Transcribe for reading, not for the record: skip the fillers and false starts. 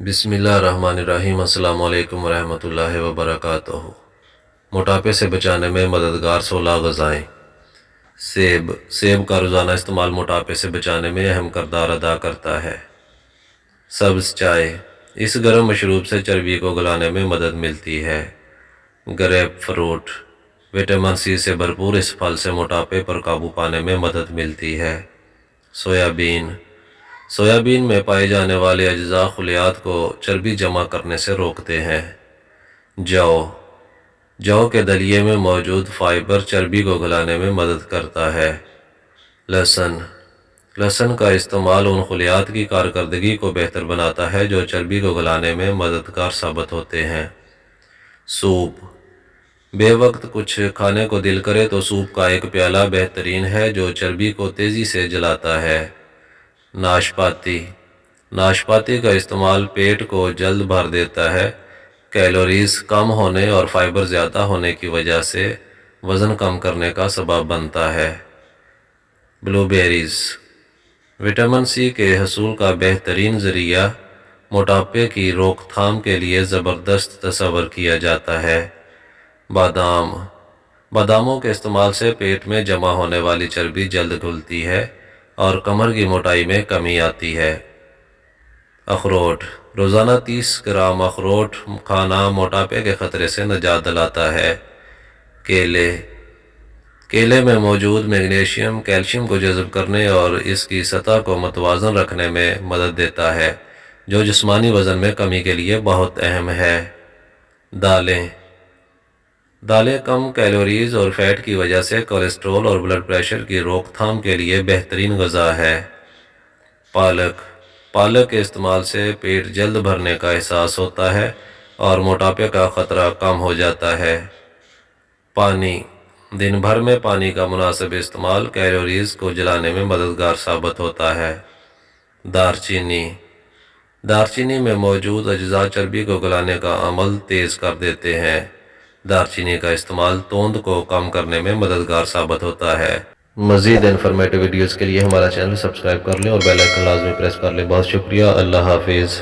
بسم اللہ الرحمن الرحیم۔ السلام علیکم ورحمۃ اللہ وبرکاتہ۔ موٹاپے سے بچانے میں مددگار 16 غذائیں۔ سیب کا روزانہ استعمال موٹاپے سے بچانے میں اہم کردار ادا کرتا ہے۔ سبز چائے اس گرم مشروب سے چربی کو گلانے میں مدد ملتی ہے۔ گریپ فروٹ وٹامن سی سے بھرپور اس پھل سے موٹاپے پر قابو پانے میں مدد ملتی ہے۔ سویابین میں پائے جانے والے اجزاء خلیات کو چربی جمع کرنے سے روکتے ہیں۔ جو کے دلیے میں موجود فائبر چربی کو گلانے میں مدد کرتا ہے۔ لہسن کا استعمال ان خلیات کی کارکردگی کو بہتر بناتا ہے جو چربی کو گلانے میں مددگار ثابت ہوتے ہیں۔ سوپ بے وقت کچھ کھانے کو دل کرے تو سوپ کا ایک پیالہ بہترین ہے جو چربی کو تیزی سے جلاتا ہے۔ ناشپاتی کا استعمال پیٹ کو جلد بھر دیتا ہے۔ کیلوریز کم ہونے اور فائبر زیادہ ہونے کی وجہ سے وزن کم کرنے کا سبب بنتا ہے۔ بلو بیریز وٹامن سی کے حصول کا بہترین ذریعہ موٹاپے کی روک تھام کے لیے زبردست تصور کیا جاتا ہے۔ باداموں کے استعمال سے پیٹ میں جمع ہونے والی چربی جلد گھلتی ہے اور کمر کی موٹائی میں کمی آتی ہے۔ اخروٹ روزانہ 30 گرام اخروٹ کھانا موٹاپے کے خطرے سے نجات دلاتا ہے۔ کیلے میں موجود میگنیشیم کیلشیم کو جذب کرنے اور اس کی سطح کو متوازن رکھنے میں مدد دیتا ہے جو جسمانی وزن میں کمی کے لیے بہت اہم ہے۔ دالیں کم کیلوریز اور فیٹ کی وجہ سے کولیسٹرول اور بلڈ پریشر کی روک تھام کے لیے بہترین غذا ہے۔ پالک کے استعمال سے پیٹ جلد بھرنے کا احساس ہوتا ہے اور موٹاپے کا خطرہ کم ہو جاتا ہے۔ پانی دن بھر میں پانی کا مناسب استعمال کیلوریز کو جلانے میں مددگار ثابت ہوتا ہے۔ دارچینی میں موجود اجزاء چربی کو گلانے کا عمل تیز کر دیتے ہیں۔ دارچینی کا استعمال توند کو کم کرنے میں مددگار ثابت ہوتا ہے۔ مزید انفارمیٹو ویڈیوز کے لیے ہمارا چینل سبسکرائب کر لیں اور بیل آئیکن لازمی پریس کر لیں۔ بہت شکریہ۔ اللہ حافظ۔